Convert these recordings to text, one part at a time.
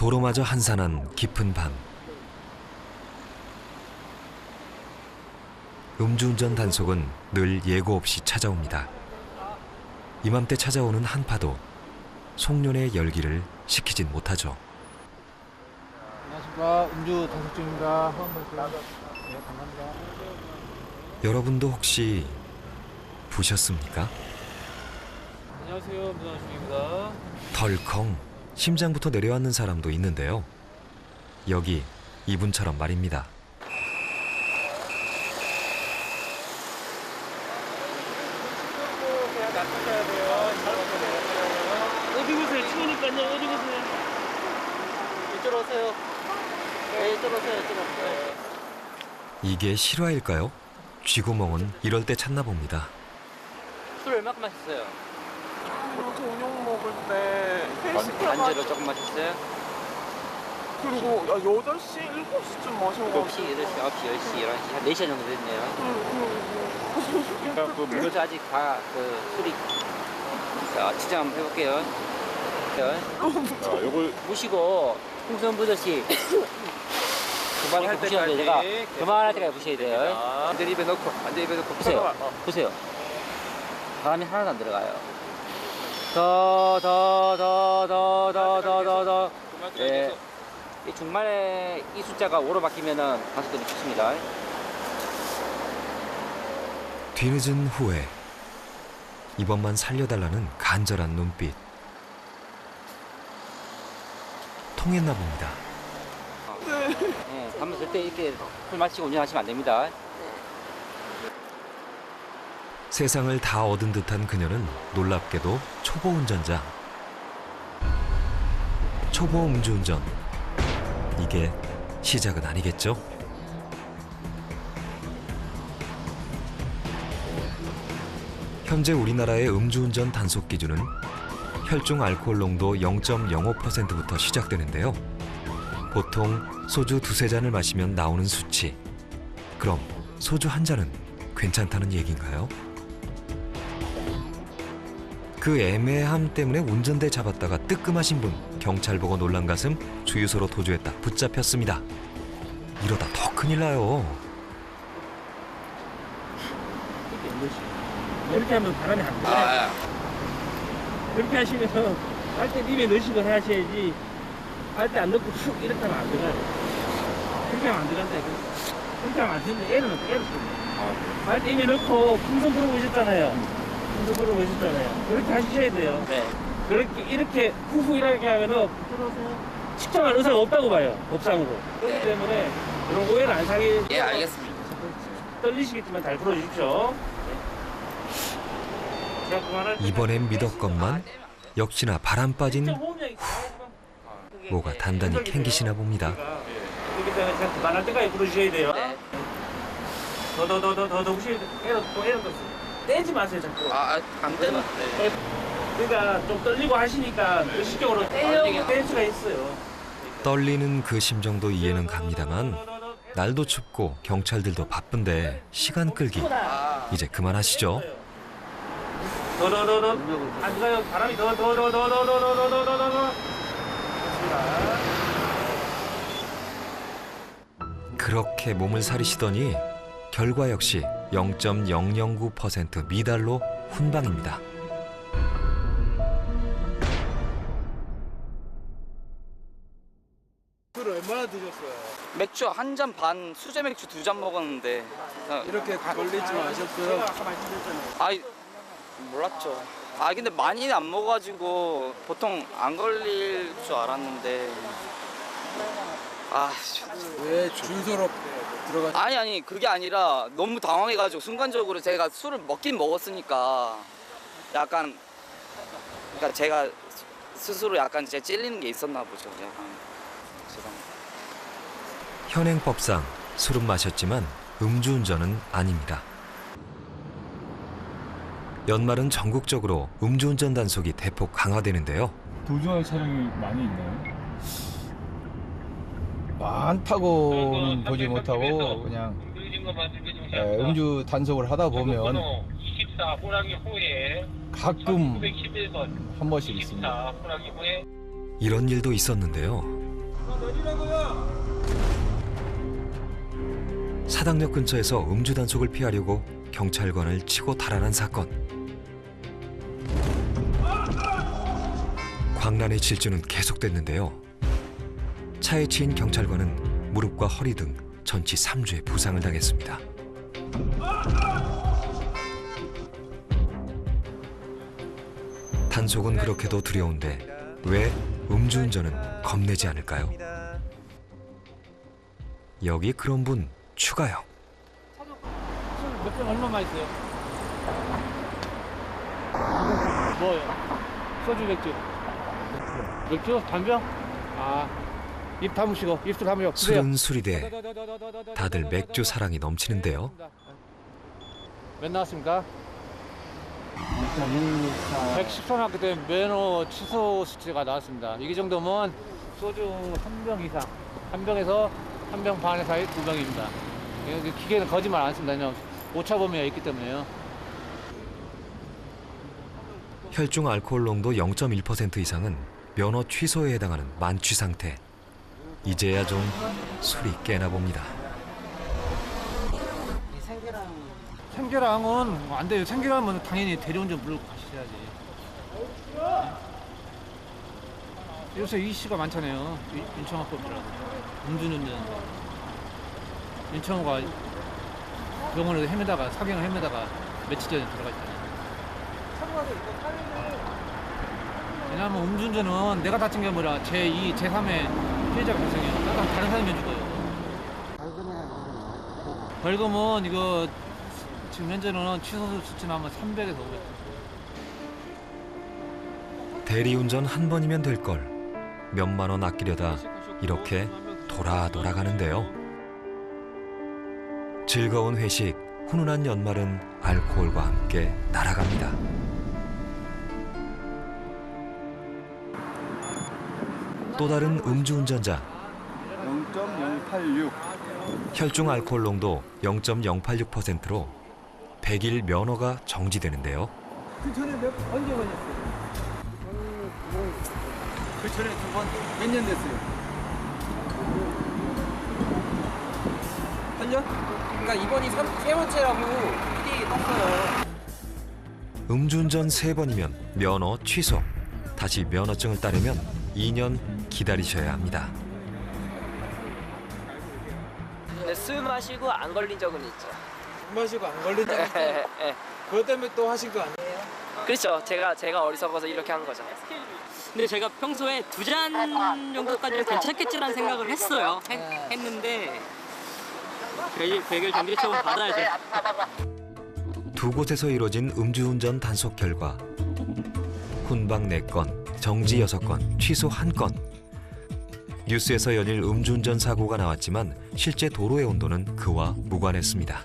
도로마저 한산한 깊은 밤. 음주운전 단속은 늘 예고 없이 찾아옵니다. 이맘때 찾아오는 한파도 송년회의 열기를 식히진 못하죠. 안녕하십니까. 음주 단속 중입니다. 네, 감사합니다. 여러분도 혹시 부셨습니까? 안녕하세요, 음주 중입니다. 덜컹 심장부터 내려앉는 사람도 있는데요. 여기 이분처럼 말입니다. 어디 보세요? 추우니까요. 어디 보세요? 이쪽으로 오세요. 네, 이쪽으로 오세요. 이쪽으로 오세요. 이게 실화일까요? 쥐구멍은 이럴 때 찾나 봅니다. 술 얼마큼 마셨어요? 저녁 먹을 때 반주로 조금 마셨어요? 그리고 8시, 7시쯤 마셔가지고 7시, 8시, 9시, 10시, 11시, 한 4시간 정도 됐네요. 그래서 아직 다 술이 측정 한번 해볼게요. 요걸 무시고 풍선 부듯이 그만할 때까지 제가 그만할 때까지 부셔야 돼요. 완전 입에 넣고 완전 입에 넣고 보세요. 보세요. 바람이 하나도 안 들어가요. 더. 네. 이 중간에 이 숫자가 5로 바뀌면은 단속들이 좋습니다. 뒤늦은 후회. 이번만 살려달라는 간절한 눈빛. 통했나 봅니다. 네, 한번 절대 이렇게 술 마시고 운전하시면 안 됩니다. 세상을 다 얻은 듯한 그녀는 놀랍게도 초보 운전자. 초보 음주운전. 이게 시작은 아니겠죠? 현재 우리나라의 음주운전 단속 기준은 혈중 알코올 농도 0.05%부터 시작되는데요. 보통 소주 2-3잔을 마시면 나오는 수치. 그럼 소주 한 잔은 괜찮다는 얘기인가요? 그 애매함 때문에 운전대 잡았다가 뜨끔하신 분, 경찰 보고 놀란 가슴 주유소로 도주했다 붙잡혔습니다. 이러다 더 큰일 나요. 이렇게 하면 바람이 안 들어요. 그렇게 하시면 할 때 입에 넣으시고 하셔야지 할 때 안 넣고 슉 이렇게 하면 안 들어가요. 그렇게 하면 안 들어간다. 그렇게 하면 안 되는데 애는 할 때 입에 넣고 풍선 불어보셨잖아요. 풍선 불어보셨잖아요. 그렇게 하셔야 돼요. 네. 그렇게 이렇게 후후 이렇게 하면은 측정할 의사가 없다고 봐요. 법상으로. 그렇기 때문에 그런 오해를 안 사게. 예, 알겠습니다. 떨리시겠지만 잘 풀어주십시오. 이번엔 믿었건만 역시나 바람 빠진 뭐가 단단히 캥기시나 봅니다. 그렇기 때문에 제가 그만할 때까지 부르셔야 돼요. 더 부셔야 돼요. 애를 떼지 마세요, 자꾸. 안 되면 그러니까 좀 떨리고 하시니까 의식적으로 뗄 수가 있어요. 떨리는 그 심정도 이해는 갑니다만 날도 춥고 경찰들도 바쁜데 시간 끌기 이제 그만하시죠. 더. 안 가요. 바람이 더. 그렇게 몸을 사리시더니 결과 역시 0.009% 미달로 훈방입니다. 술 얼마나 드셨어요? 맥주 1잔 반, 수제 맥주 2잔 먹었는데 이렇게 걸리지 마셨어요? 아이 몰랐죠. 근데 많이는 안 먹어가지고 보통 안 걸릴 줄 알았는데 왜 주유소로 들어가? 아니 그게 아니라 너무 당황해가지고 순간적으로 제가 술을 먹긴 먹었으니까 약간 그러니까 제가 스스로 약간 제 찔리는 게 있었나 보죠. 약간 죄송합니다. 현행법상 술은 마셨지만 음주운전은 아닙니다. 연말은 전국적으로 음주운전 단속이 대폭 강화되는데요. 도주할 차량이 많이 있나요? 많다고는 보지 못하고 그냥 음주 단속을 하다 보면 가끔 한 번씩 있습니다. 이런 일도 있었는데요. 사당역 근처에서 음주 단속을 피하려고 경찰관을 치고 달아난 사건. 광란의 질주는 계속됐는데요. 차에 치인 경찰관은 무릎과 허리 등 전치 3주의 부상을 당했습니다. 단속은 그렇게도 두려운데 왜 음주운전은 겁내지 않을까요? 여기 그런 분 추가요. 몇 병 얼마 맛있어요? 뭐요? 소주 맥주. 맥주? 반병? 아, 입 다무시고 입술 다무요. 술은 술이되 다들 맥주 사랑이 넘치는데요. 몇 나왔습니까? 110초등학교 때 면허 취소 수치가 나왔습니다. 이 정도면 소주 한 병 이상, 한 병에서 한 병 반 사이 두 병입니다. 기계는 거짓말 안 했습니다. 그냥 오차 범위가 있기 때문에요. 혈중 알코올 농도 0.1% 이상은 면허 취소에 해당하는 만취 상태. 이제야 좀 술이 깨나 봅니다. 생계랑은 안 돼요. 생계랑은 당연히 대리운전 물고 가셔야지. 요새 이슈가 많잖아요. 윤청학법이라고. 음주운전. 윤청호가 병원에서 헤매다가 사경을 헤매다가 며칠 전에 들어가 있잖아요. 왜냐하면 음주운전은 내가 다친 게 아니라 제2, 제3의 피해자가 발생해요. 다른 사람이 죽어요. 벌금은 이거 지금 현재는 취소 수치는 아마 300에서 500. 대리운전 한 번이면 될 걸 몇만 원 아끼려다 이렇게 돌아가는데요. 즐거운 회식, 훈훈한 연말은 알코올과 함께 날아갑니다. 또 다른 음주운전자. 0.086. 혈중 알코올 농도 0.086%로 100일 면허가 정지되는데요. 그 전에 언제 걸렸어요? 그 전에 두 번 몇 년 됐어요? 8년? 그러니까 이번이 세 번째라고 PD 떴어요. 음주운전 3번이면 면허 취소. 다시 면허증을 따려면 2년 기다리셔야 합니다. 근데 술 마시고 안 걸린 적은 있죠. 술 마시고 안 걸린다니까. 네. 그것 때문에 또 하신 거 아니에요? 그렇죠. 제가 어리석어서 이렇게 한 거죠. 근데 제가 평소에 2잔 정도까지는 괜찮겠지라는 생각을 했어요. 했는데 100일 정기 처분 받아야죠. 두 곳에서 이뤄진 음주운전 단속 결과 훈방 4건, 정지 6건, 취소 1건. 뉴스에서 연일 음주운전 사고가 나왔지만 실제 도로의 온도는 그와 무관했습니다.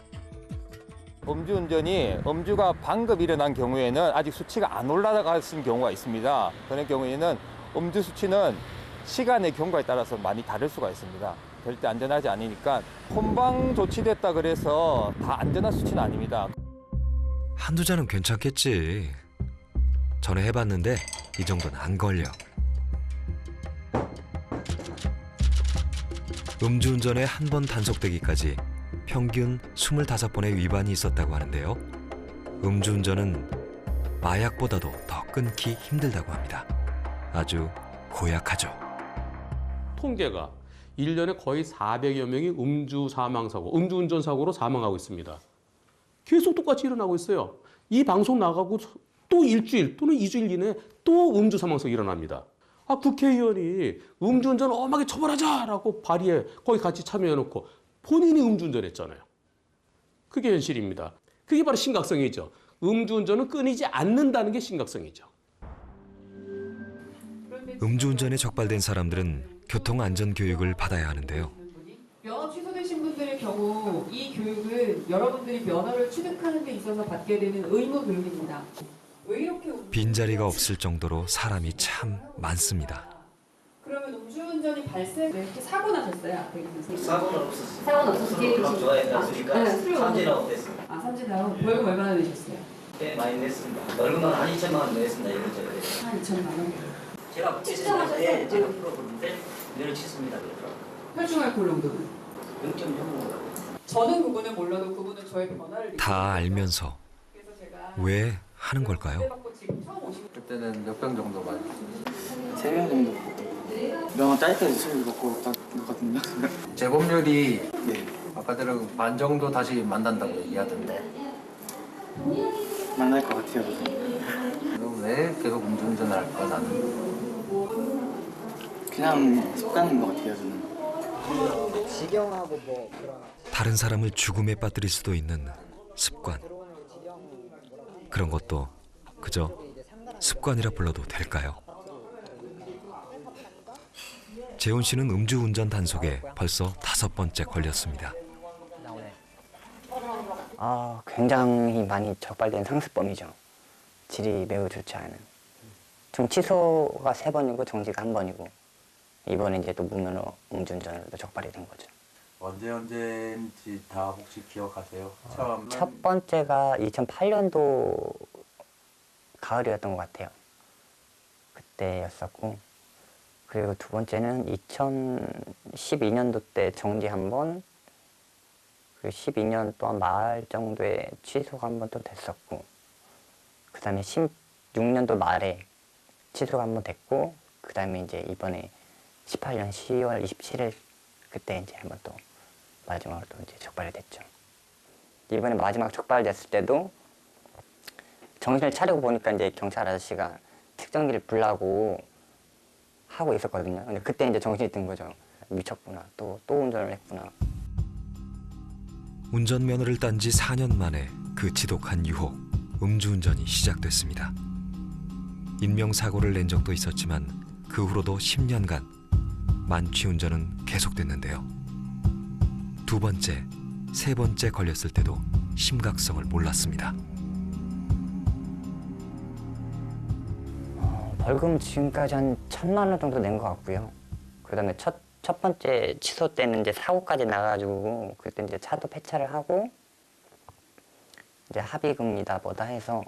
음주운전이 음주가 방금 일어난 경우에는 아직 수치가 안 올라갔을 경우가 있습니다. 그런 경우에는 음주 수치는 시간의 경과에 따라서 많이 다를 수가 있습니다. 절대 안전하지 않으니까 혼방 조치됐다 그래서 다 안전한 수치는 아닙니다. 한두 잔은 괜찮겠지. 전에 해봤는데 이 정도는 안 걸려. 음주운전에 한 번 단속되기까지 평균 25번의 위반이 있었다고 하는데요. 음주운전은 마약보다도 더 끊기 힘들다고 합니다. 아주 고약하죠. 통계가 1년에 거의 400여 명이 음주운전 사고로 사망하고 있습니다. 계속 똑같이 일어나고 있어요. 이 방송 나가고 또 일주일 또는 2주일 이내에 또 음주 사망사고 일어납니다. 국회의원이 음주운전 엄하게 처벌하자라고 발의에 거기 같이 참여해놓고 본인이 음주운전했잖아요. 그게 현실입니다. 그게 바로 심각성이죠. 음주운전은 끊이지 않는다는 게 심각성이죠. 음주운전에 적발된 사람들은 교통안전교육을 받아야 하는데요. 면허 취소되신 분들의 경우 이 교육은 여러분들이 면허를 취득하는 데 있어서 받게 되는 의무 교육입니다. 왜 이렇게 빈자리가 없을 정도로 사람이 참 많습니다. 그러면 음주운전이 발생 이렇게 사고 나셨어요? 앞에 선생님? 사고는 없었어요. 사고는 없었어요. 그럼 좋아했으니까 삼진은 어땠어요? 아, 삼진하고 벌금 얼마나 내셨어요? 네, 많이 냈습니다. 벌금은 한 2천만 원 냈습니다. 이런저런. 한 2천만 원. 제가 측정하셨어요? 제가 풀어보는데 그대로 치습니다 그러더라고요. 혈중 알코올 농도는? 0.05. 저는 그분을 몰라도 그분은 저의 변화를 다 알면서 그래서 제가 왜 하는 걸까요? 받고 지금 처음 오신 그때는 몇 병 정도 많이? 3명 정도. 명은 짧게 술 먹고 딱 먹거든요. 재범률이 아까들은 반 정도 다시 만난다고 얘기하던데. 만날 것 같아요. 그럼 왜 계속 음주운전을 할까 나는? 그냥 습관인 것 같아요, 저는. 다른 사람을 죽음에 빠뜨릴 수도 있는 습관. 그런 것도 그저 습관이라 불러도 될까요? 재훈 씨는 음주운전 단속에 벌써 5번째 걸렸습니다. 굉장히 많이 적발된 상습범이죠. 질이 매우 좋지 않은. 총 취소가 3번이고 정지가 1번이고 이번에 이제 또 무면허 음주운전으로 적발이 된 거죠. 언제인지 다 혹시 기억하세요? 처음 첫 번째가 2008년도 가을이었던 것 같아요. 그때였었고 그리고 두 번째는 2012년도 때 정지 1번, 그리고 12년 또한 말 정도에 취소가 1번 또 됐었고 그 다음에 16년도 말에 취소가 1번 됐고 그 다음에 이제 이번에 18년 10월 27일 그때 이제 한번 또 마지막으로 또 이제 적발이 됐죠. 이번에 마지막 적발됐을 때도 정신을 차리고 보니까 이제 경찰 아저씨가 특정기를 불라고 하고 있었거든요. 근데 그때 이제 정신이 든 거죠. 미쳤구나. 또 운전을 했구나. 운전면허를 딴 지 4년 만에 그 지독한 유혹, 음주운전이 시작됐습니다. 인명사고를 낸 적도 있었지만 그 후로도 10년간 만취운전은 계속됐는데요. 2번째, 3번째 걸렸을 때도 심각성을 몰랐습니다. 벌금 지금까지 한 1,000만 원 정도 낸 것 같고요. 그 다음에 첫 번째 취소 때는 이제 사고까지 나가지고 그때 이제 차도 폐차를 하고 이제 합의금이다 뭐다 해서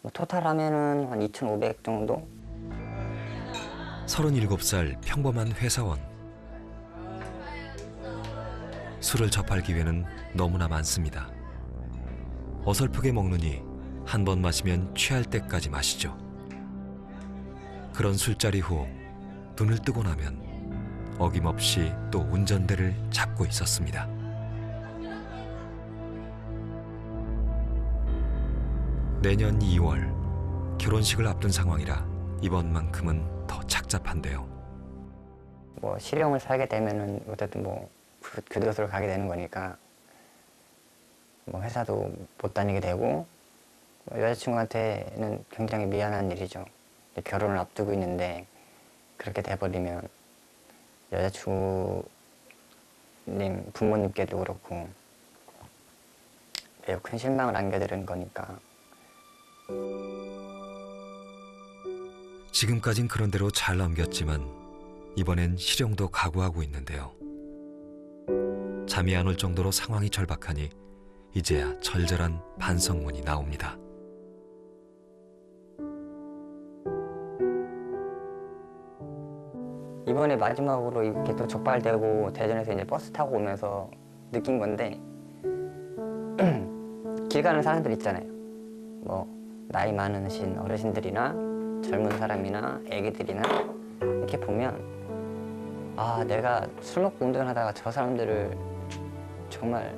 뭐 토탈 하면은 한 2,500 정도? 37살 평범한 회사원. 술을 접할 기회는 너무나 많습니다. 어설프게 먹느니 한 번 마시면 취할 때까지 마시죠. 그런 술자리 후 눈을 뜨고 나면 어김없이 또 운전대를 잡고 있었습니다. 내년 2월 결혼식을 앞둔 상황이라 이번만큼은 더 착잡한데요. 뭐 실형을 살게 되면은 어쨌든 뭐 교도소를 가게 되는 거니까 뭐 회사도 못 다니게 되고 여자친구한테는 굉장히 미안한 일이죠. 결혼을 앞두고 있는데 그렇게 돼버리면 여자친구님 부모님께도 그렇고 매우 큰 실망을 안겨드리는 거니까. 지금까진 그런 대로 잘 넘겼지만 이번엔 실형도 각오하고 있는데요. 잠이 안 올 정도로 상황이 절박하니 이제야 절절한 반성문이 나옵니다. 이번에 마지막으로 이렇게 또 적발되고 대전에서 이제 버스 타고 오면서 느낀 건데 길 가는 사람들 있잖아요. 뭐 나이 많으신 어르신들이나 젊은 사람이나 애기들이나 이렇게 보면 아 내가 술 먹고 운전하다가 저 사람들을 정말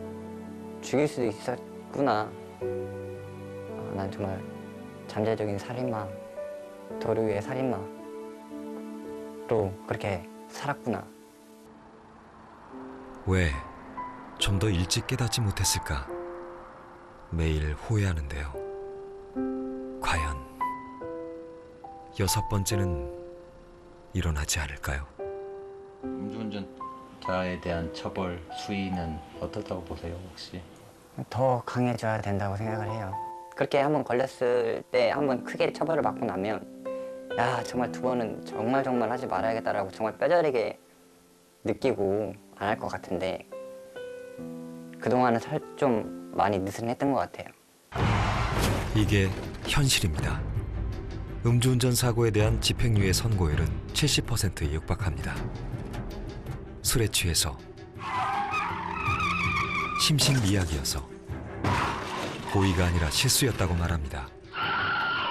죽일 수도 있었구나. 난 정말 잠재적인 살인마, 도로 위의 살인마로 그렇게 살았구나. 왜 좀 더 일찍 깨닫지 못했을까? 매일 후회하는데요. 과연 6번째는 일어나지 않을까요? 음주운전자에 대한 처벌 수위는 어떻다고 보세요, 혹시? 더 강해져야 된다고 생각을 해요. 그렇게 한번 걸렸을 때 한번 크게 처벌을 받고 나면 야 정말 2번은 정말 하지 말아야겠다라고 정말 뼈저리게 느끼고 안 할 것 같은데 그동안은 좀 많이 느슨했던 것 같아요. 이게 현실입니다. 음주운전 사고에 대한 집행유예 선고율은 70%에 육박합니다. 술에 취해서, 심신미약이어서, 고의가 아니라 실수였다고 말합니다.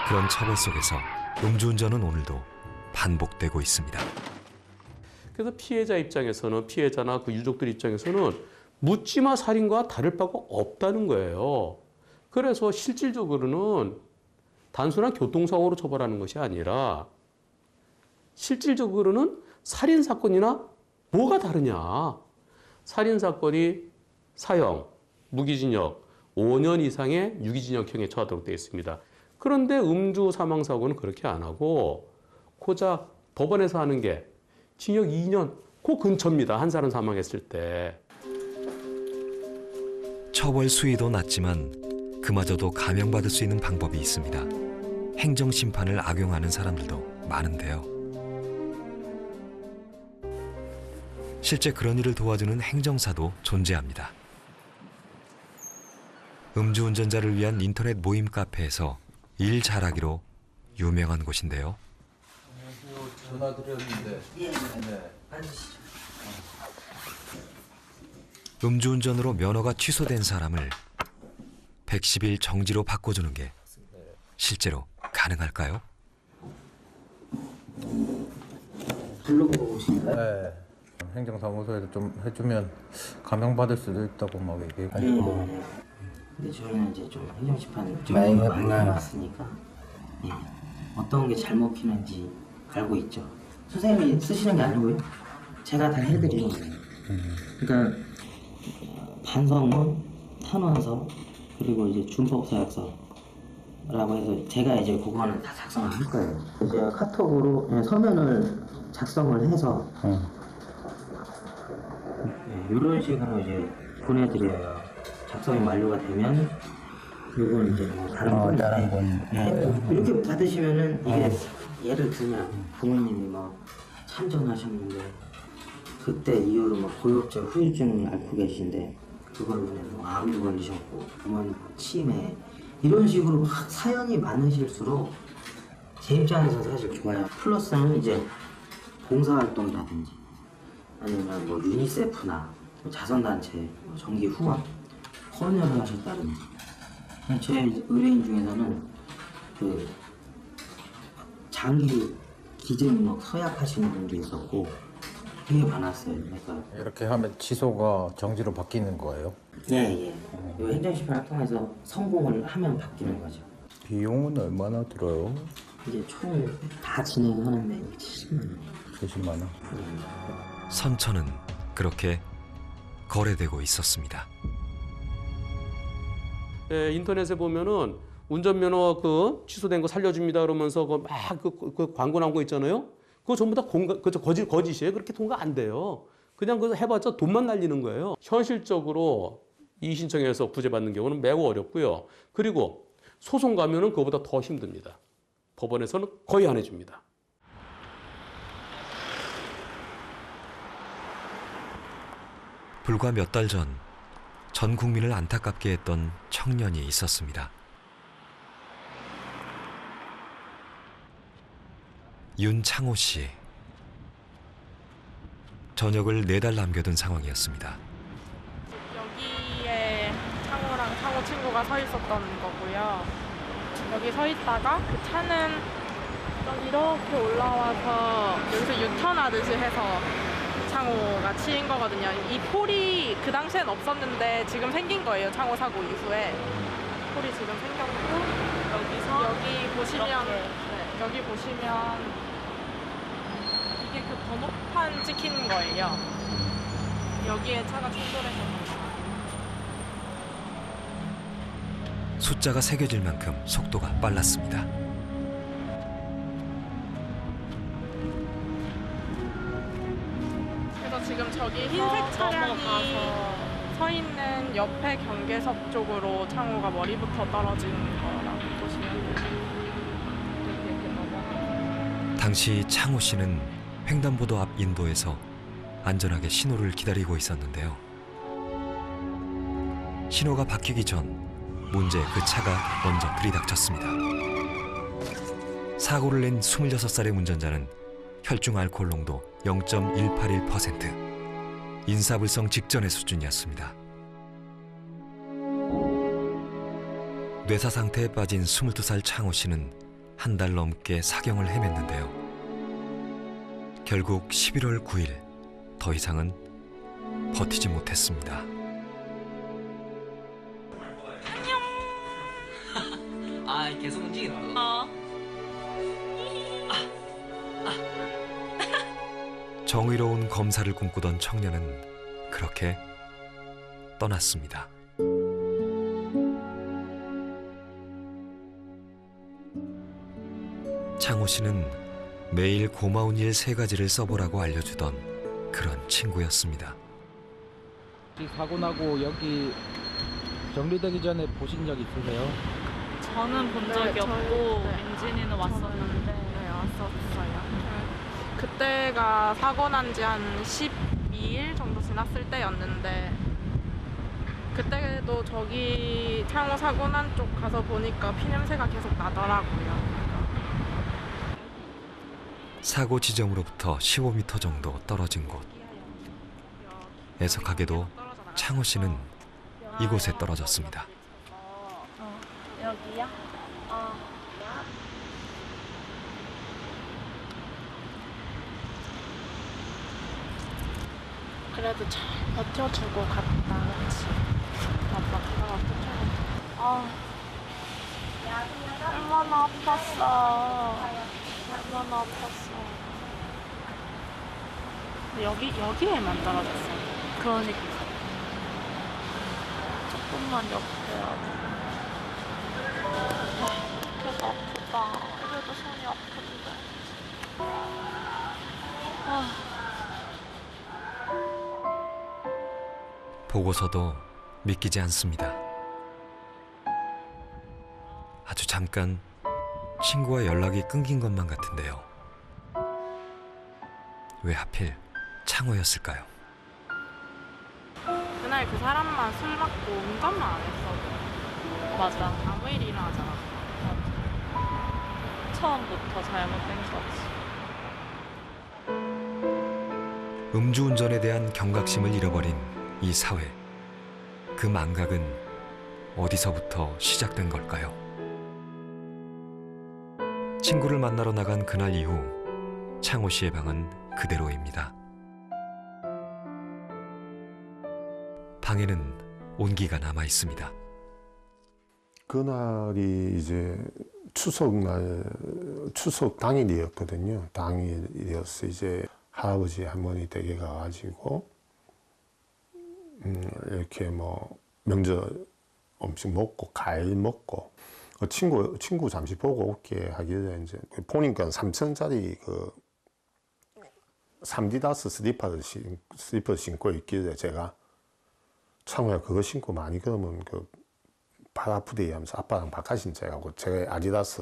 그런 처벌 속에서 음주운전은 오늘도 반복되고 있습니다. 그래서 피해자 입장에서는, 피해자나 그 유족들 입장에서는 묻지마 살인과 다를 바가 없다는 거예요. 그래서 실질적으로는 단순한 교통사고로 처벌하는 것이 아니라 실질적으로는 살인사건이나 뭐가 다르냐. 살인사건이 사형, 무기징역, 5년 이상의 유기징역형에 처하도록 되어 있습니다. 그런데 음주 사망사고는 그렇게 안 하고 고작 법원에서 하는 게 징역 2년, 그 근처입니다. 한 사람 사망했을 때. 처벌 수위도 낮지만 그마저도 감형받을 수 있는 방법이 있습니다. 행정심판을 악용하는 사람들도 많은데요. 실제 그런 일을 도와주는 행정사도 존재합니다. 음주운전자를 위한 인터넷 모임 카페에서 일 잘하기로 유명한 곳인데요. 전화 드렸는데. 네. 음주운전으로 면허가 취소된 사람을 110일 정지로 바꿔주는 게 실제로 가능할까요? 불러보고 오신가요? 네. 행정사무소에서 좀 해주면 감형받을 수도 있다고 막 얘기하고. 네. 근데 저희는 이제 좀 행정심판 좀 많이 해봤으니까 어떤 게 잘못 피는지 알고 있죠. 선생님이 쓰시는 게 아니고요. 제가 다 해드리는 거예요. 그러니까 반성문, 탄원서, 그리고 이제 준법서약서라고 해서 제가 이제 그거는 다 작성을 할 거예요. 이제 카톡으로 서면을 작성을 해서 이런 식으로 이제 보내드려요. 작성이 완료가 되면 그건 이제 뭐 다른 건 이렇게 받으시면은 이게 예를 들면 부모님이 뭐 참전하셨는데 그때 이후로 막 고엽제 후유증을 앓고 계신데 그걸로 뭐 암도 걸리셨고 부모님 치매 이런 식으로 막 사연이 많으실수록 제 입장에서 사실 좋아요. 플러스는 이제 봉사활동이라든지 아니면 뭐 유니세프나 뭐 자선단체 뭐 정기 후원 헌혈을 하셨다든지 제 의뢰인 중에서는 그 장기 기증 서약하시는 분도 있었고 되게 많았어요. 그러니까 이렇게 하면 취소가 정지로 바뀌는 거예요? 네, 예. 행정심판을 통해서 성공을 하면 바뀌는 거죠. 비용은 얼마나 들어요? 이제 총 다 진행하는데 70만 원. 70만 원. 선처는 그렇게 거래되고 있었습니다. 예, 인터넷에 보면은 운전면허 그 취소된 거 살려줍니다 그러면서 그 광고 나온 거 있잖아요. 그거 전부 다 거짓이에요. 그렇게 통과 안 돼요. 그냥 그거 해봤자 돈만 날리는 거예요. 현실적으로 이의 신청해서 구제받는 경우는 매우 어렵고요. 그리고 소송 가면은 그거보다 더 힘듭니다. 법원에서는 거의 안 해줍니다. 불과 몇 달 전 국민을 안타깝게 했던 청년이 있었습니다. 윤창호 씨. 저녁을 4달 남겨둔 상황이었습니다. 여기에 창호랑 창호 친구가 서 있었던 거고요. 여기 서 있다가 그 차는 이렇게 올라와서 여기서 유턴하듯이 해서 창호가 치인 거거든요. 이 폴이 그 당시엔 없었는데 지금 생긴 거예요. 창호 사고 이후에. 폴이 지금 생겼고 여기 보시면 여기 보시면 이게 그 번호판 찍힌 거예요. 여기에 차가 충돌해서. 숫자가 새겨질 만큼 속도가 빨랐습니다. 그래서 지금 저기 흰색 차량이 서 있는 옆에 경계석 쪽으로 창호가 머리부터 떨어진 거라고 보시면 돼요. 당시 창호 씨는 횡단보도 앞 인도에서 안전하게 신호를 기다리고 있었는데요. 신호가 바뀌기 전 문제의 그 차가 먼저 들이닥쳤습니다. 사고를 낸 26살의 운전자는 혈중 알코올 농도 0.181%, 인사불성 직전의 수준이었습니다. 뇌사 상태에 빠진 22살 창호 씨는 한 달 넘게 사경을 헤맸는데요. 결국 11월 9일 더 이상은 버티지 못했습니다. 아, 계속 움직이나? 정의로운 검사를 꿈꾸던 청년은 그렇게 떠났습니다. 창호 씨는 매일 고마운 일 3가지를 써보라고 알려주던 그런 친구였습니다. 사고 나고 여기 정리되기 전에 보신 적 있으세요? 저는 본 적이 없고 민진이는 왔었는데 왔었어요. 그때가 사고 난 지 한 12일 정도 지났을 때였는데 그때도 저기 창호 사고 난 쪽 가서 보니까 피냄새가 계속 나더라고요. 사고 지점으로부터 15m 정도 떨어진 곳. 애석하게도 창호 씨는 이곳에 떨어졌습니다. 여기야? 그래도 잘 버텨주고 갔다, 그치? 아빠가 버텨주고. 얼마나 아팠어. 얼마나 아팠어. 여기에만 떨어졌어. 그러니까. 조금만 옆에 와도. 그래도 아프다. 그래도 손이 아픈데. 보고서도 믿기지 않습니다. 아주 잠깐 친구와 연락이 끊긴 것만 같은데요. 왜 하필 창호였을까요? 그날 그 사람만 술 맞고 운전만 안 했어. 맞아. 아무 일이 일어나잖아. 맞아. 처음부터 잘못된 거지. 음주운전에 대한 경각심을 잃어버린 이 사회. 그 망각은 어디서부터 시작된 걸까요? 친구를 만나러 나간 그날 이후 창호 씨의 방은 그대로입니다. 방에는 온기가 남아 있습니다. 그날이 이제 추석 당일이었거든요. 당일이어서 이제 할아버지 할머니 댁에 가가지고 이렇게 뭐 명절 음식 먹고 과일 먹고 친구 잠시 보고 올게 하길래 이제 보니까 3,000짜리 그 3디다스 슬리퍼를 신고 있길래 제가 창호야 그거 신고 많이 그러면 그 발 아프대 하면서 아빠랑 바깥 신자하고 제가 아디다스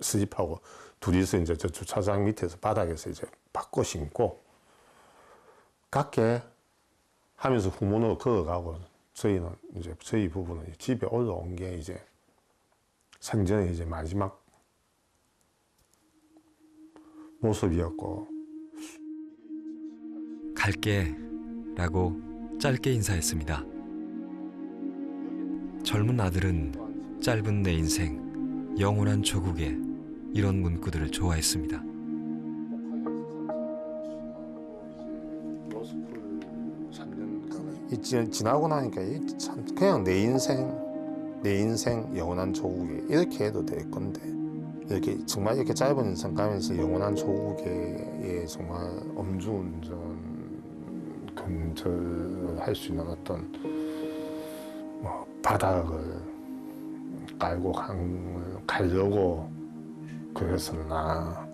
슬리퍼하고 둘이서 이제 저 주차장 밑에서 바닥에서 이제 바꿔 신고 갈게 하면서 후문으로 걸어가고 저희는 이제 저희 부부는 집에 올라온 게 이제 생전에 이제 마지막 모습이었고 갈게 라고 짧게 인사했습니다. 젊은 아들은 짧은 내 인생, 영원한 조국에 이런 문구들을 좋아했습니다. 지나고 나니까 참 그냥 내 인생 영원한 조국에 이렇게 해도 될 건데 이렇게 정말 이렇게 짧은 인생 가면서 영원한 조국에 정말 음주운전 근절을 할 수 있는 어떤 뭐 바닥을 깔고 가려고 그랬었나.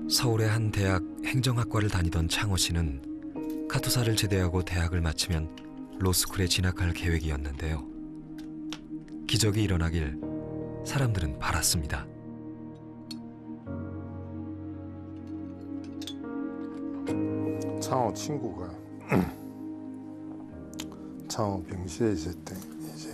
서울의 한 대학 행정학과를 다니던 창호 씨는 카투사를 제대하고 대학을 마치면 로스쿨에 진학할 계획이었는데요. 기적이 일어나길 사람들은 바랐습니다. 창호 친구가 창호 병실에 있을 때 이제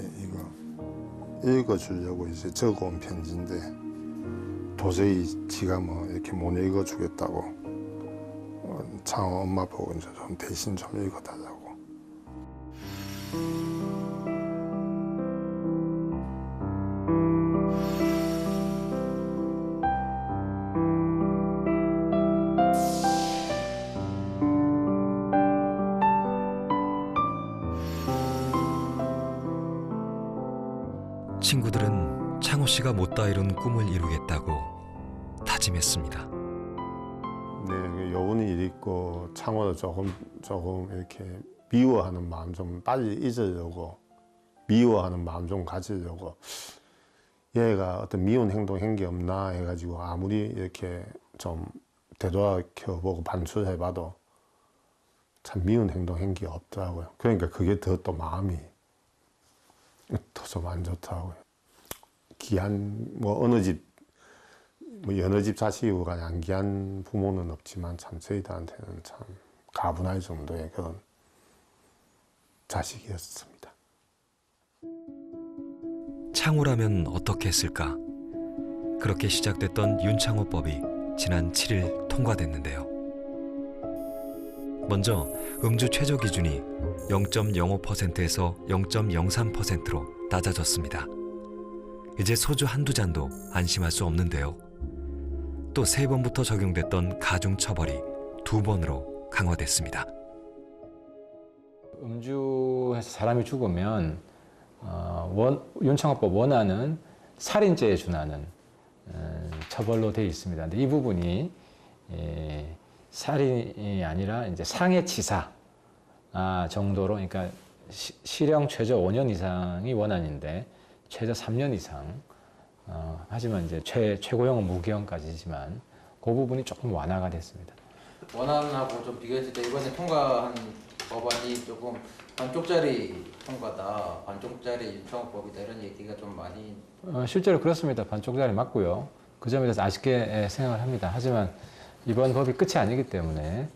읽어주려고 이제 적어온 편지인데 도저히 지가 뭐 이렇게 못 읽어주겠다고 창호 엄마 보고 이제 좀 대신 좀 읽어달라고. 친구들은 창호 씨가 못다 이룬 꿈을 이루겠다고 다짐했습니다. 네, 여운이 일 있고 창호를 조금 이렇게 미워하는 마음 좀 빨리 잊으려고, 미워하는 마음 좀 가지려고, 얘가 어떤 미운 행동 한 게 없나 해가지고 아무리 이렇게 좀 되돌아켜보고 반출해봐도 참 미운 행동 한 게 없더라고요. 그러니까 그게 더 또 마음이 더 좀 안 좋더라고요. 귀한 뭐 어느 집 뭐 여느 집 자식이고 안 귀한 부모는 없지만 참 저희들한테는 참 가분할 정도의 그런 자식이었습니다. 창호라면 어떻게 했을까? 그렇게 시작됐던 윤창호법이 지난 7일 통과됐는데요. 먼저 음주 최저 기준이 0.05%에서 0.03%로 낮아졌습니다. 이제 소주 한두 잔도 안심할 수 없는데요. 또 3번부터 적용됐던 가중 처벌이 2번으로 강화됐습니다. 음주해서 사람이 죽으면 윤창호법 원안은 살인죄에 준하는 처벌로 되어 있습니다. 근데 이 부분이 살인이 아니라 이제 상해치사 정도로, 그러니까 실형 최저 5년 이상이 원안인데 최저 3년 이상. 하지만 이제 최고형은 무기형까지지만 그 부분이 조금 완화가 됐습니다. 원안하고 좀 비교했을 때 이번에 통과한 법안이 조금 반쪽짜리 통과다, 반쪽짜리 윤창호법이다 이런 얘기가 좀 많이. 실제로 그렇습니다. 반쪽짜리 맞고요. 그 점에 대해서 아쉽게 생각을 합니다. 하지만 이번 법이 끝이 아니기 때문에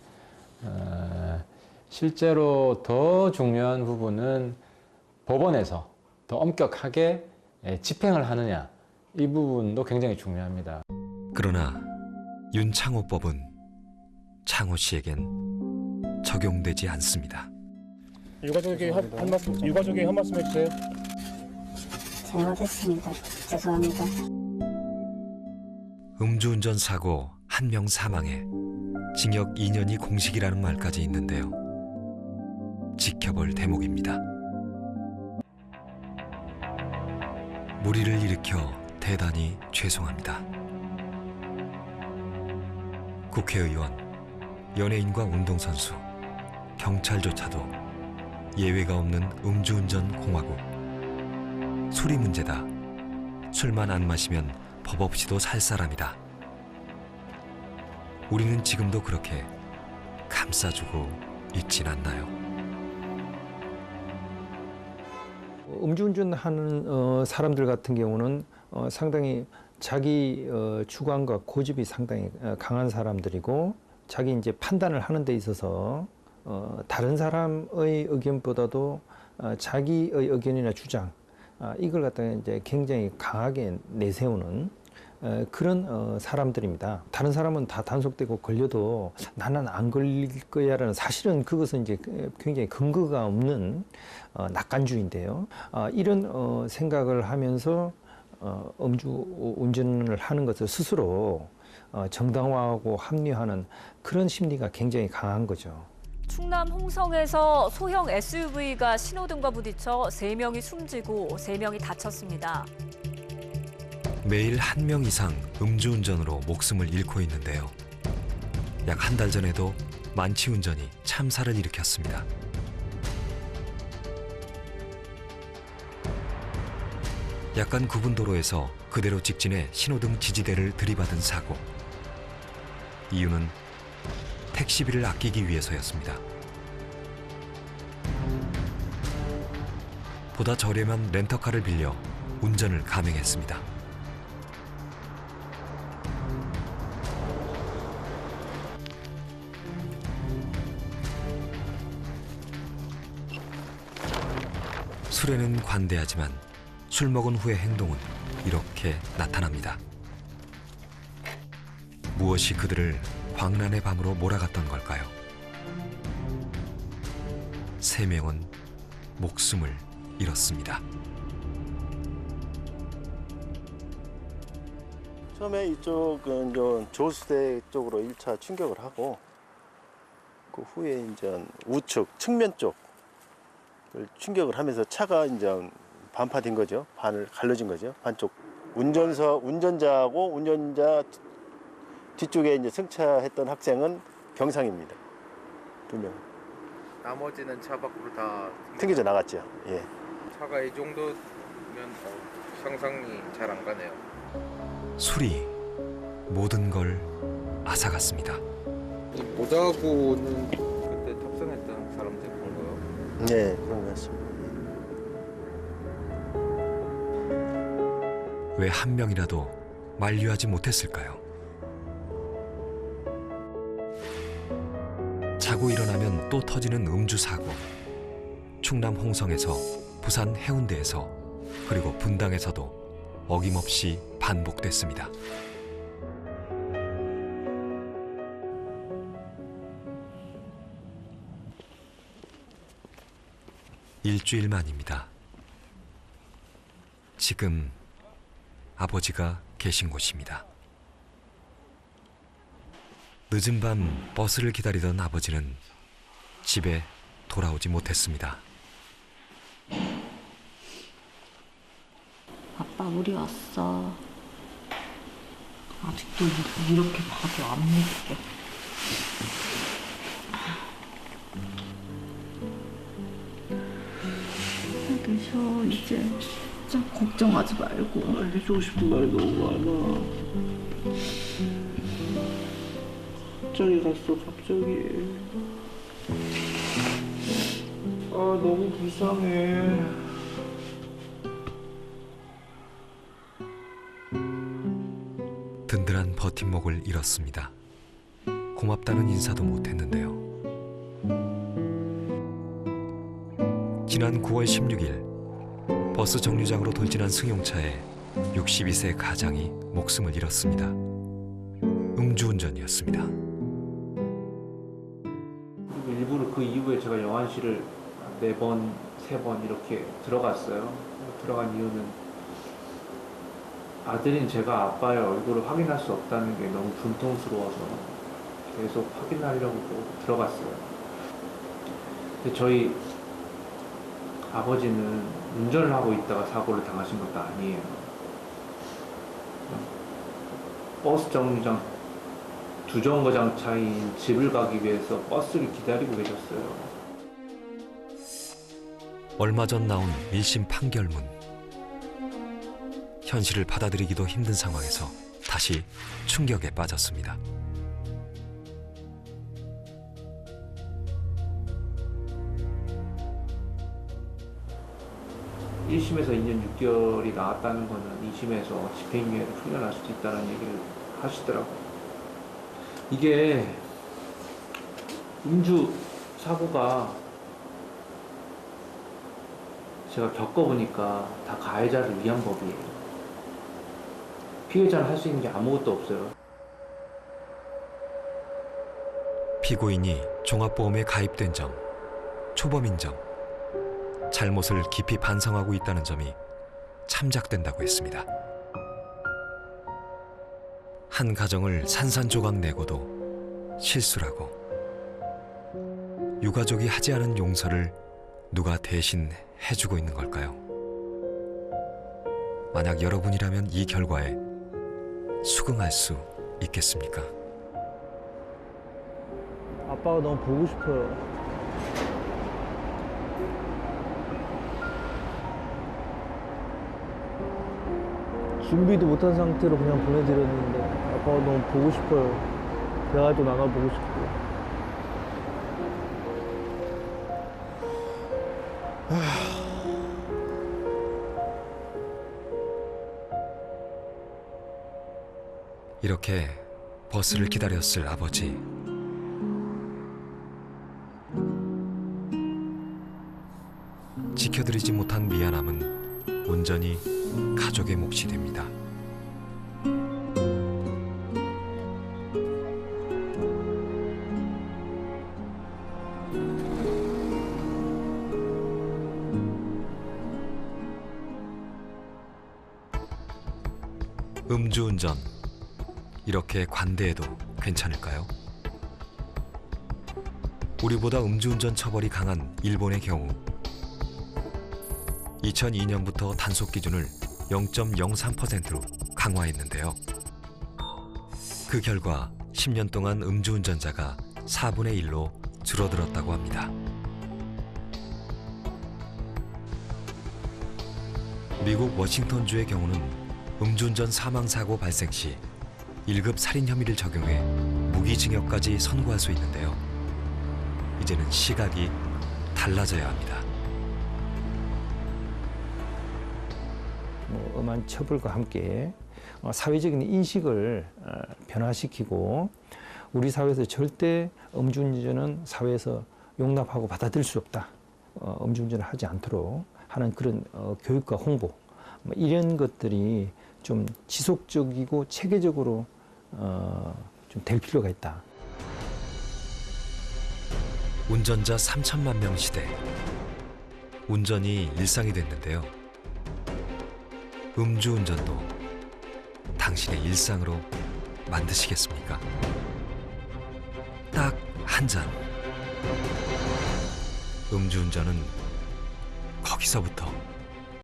실제로 더 중요한 부분은 법원에서 더 엄격하게 집행을 하느냐, 이 부분도 굉장히 중요합니다. 그러나 윤창호법은 창호 씨에겐 적용되지 않습니다. 유가족에게 한 말씀 해주세요. 잘못했습니다. 죄송합니다. 음주운전 사고 1명 사망에 징역 2년이 공식이라는 말까지 있는데요. 지켜볼 대목입니다. 무리를 일으켜 대단히 죄송합니다. 국회의원, 연예인과 운동선수, 경찰조차도 예외가 없는 음주운전 공화국. 술이 문제다. 술만 안 마시면 법 없이도 살 사람이다. 우리는 지금도 그렇게 감싸주고 있진 않나요? 음주운전하는 사람들 같은 경우는 상당히 자기 주관과 고집이 상당히 강한 사람들이고, 자기 이제 판단을 하는 데 있어서 다른 사람의 의견보다도 자기의 의견이나 주장, 이걸 갖다가 이제 굉장히 강하게 내세우는 그런 사람들입니다. 다른 사람은 다 단속되고 걸려도 나는 안 걸릴 거야라는, 사실은 그것은 이제 굉장히 근거가 없는 낙관주의인데요. 이런 생각을 하면서 음주운전을 하는 것을 스스로 정당화하고 합리화하는 그런 심리가 굉장히 강한 거죠. 충남 홍성에서 소형 SUV가 신호등과 부딪혀 3명이 숨지고 3명이 다쳤습니다. 매일 1명 이상 음주운전으로 목숨을 잃고 있는데요. 약 한 달 전에도 만취운전이 참사를 일으켰습니다. 약간 굽은 도로에서 그대로 직진해 신호등 지지대를 들이받은 사고. 이유는 택시비를 아끼기 위해서였습니다. 보다 저렴한 렌터카를 빌려 운전을 감행했습니다. 술에는 관대하지만 술 먹은 후의 행동은 이렇게 나타납니다. 무엇이 그들을 광란의 밤으로 몰아갔던 걸까요? 3명은 목숨을 잃었습니다. 처음에 이쪽은 조수대 쪽으로 1차 충격을 하고 그 후에 이제 우측 측면 쪽을 충격을 하면서 차가 이제 반파된 거죠. 반을 갈라진 거죠. 반쪽 운전자하고 운전자 뒤쪽에 이제 승차했던 학생은 경상입니다. 2명. 나머지는 차 밖으로 다 튕겨져 나갔죠. 예. 차가 이 정도면 상상이 잘 안 가네요. 술이 모든 걸 앗아갔습니다. 이 모자고는 그때 탑승했던 사람들 본 거요? 네, 그런 것 같습니다. 왜 한 명이라도 만류하지 못했을까요? 자고 일어나면 또 터지는 음주 사고. 충남 홍성에서 부산 해운대에서 그리고 분당에서도 어김없이 반복됐습니다. 일주일 만입니다. 지금 아버지가 계신 곳입니다. 늦은 밤 버스를 기다리던 아버지는 집에 돌아오지 못했습니다. 아빠 우리 왔어. 아직도 이렇게 봐도 안 믿겨. 빨리 쉬어 이제. 진짜 걱정하지 말고. 해주고 싶은 말이 너무 많아. 갑자기 갔어 갑자기. 아 너무 불쌍해. 든든한 버팀목을 잃었습니다. 고맙다는 인사도 못했는데요. 지난 9월 16일 버스 정류장으로 돌진한 승용차에 62세 가장이 목숨을 잃었습니다. 음주운전이었습니다. 일부러 그 이후에 제가 영안실을 4번, 3번 이렇게 들어갔어요. 들어간 이유는 아들인 제가 아빠의 얼굴을 확인할 수 없다는 게 너무 분통스러워서 계속 확인하려고 들어갔어요. 근데 저희 아버지는 운전을 하고 있다가 사고를 당하신 것도 아니에요. 버스 정류장 2정거장 차이인 집을 가기 위해서 버스를 기다리고 계셨어요. 얼마 전 나온 1심 판결문. 현실을 받아들이기도 힘든 상황에서 다시 충격에 빠졌습니다. 1심에서 2년 6개월이 나왔다는 거는 2심에서 집행유예를 풀려날 수도 있다는 얘기를 하시더라고요. 이게 음주 사고가 제가 겪어보니까 다 가해자를 위한 법이에요. 피해자는 할 수 있는 게 아무것도 없어요. 피고인이 종합보험에 가입된 점, 초범인 점, 잘못을 깊이 반성하고 있다는 점이 참작된다고 했습니다. 한 가정을 산산조각 내고도 실수라고 유가족이 하지 않은 용서를 누가 대신 해주고 있는 걸까요? 만약 여러분이라면 이 결과에 수긍할 수 있겠습니까? 아빠가 너무 보고 싶어요. 준비도 못한 상태로 그냥 보내드렸는데 아빠가 너무 보고 싶어요. 대화도 나눠보고 싶고. 이렇게 버스를 기다렸을 아버지. 지켜드리지 못한 미안함은 온전히 가족의 몫이 됩니다. 음주운전, 이렇게 관대해도 괜찮을까요? 우리보다 음주운전 처벌이 강한 일본의 경우 2002년부터 단속 기준을 0.03%로 강화했는데요. 그 결과 10년 동안 음주운전자가 4분의 1로 줄어들었다고 합니다. 미국 워싱턴주의 경우는 음주운전 사망사고 발생 시 1급 살인 혐의를 적용해 무기징역까지 선고할 수 있는데요. 이제는 시각이 달라져야 합니다. 엄한 처벌과 함께 사회적인 인식을 변화시키고 우리 사회에서 절대 음주운전은 사회에서 용납하고 받아들일 수 없다. 음주운전을 하지 않도록 하는 그런 교육과 홍보 이런 것들이 좀 지속적이고 체계적으로 좀 될 필요가 있다. 운전자 3천만 명 시대. 운전이 일상이 됐는데요. 음주운전도 당신의 일상으로 만드시겠습니까? 딱 한 잔. 음주운전은 거기서부터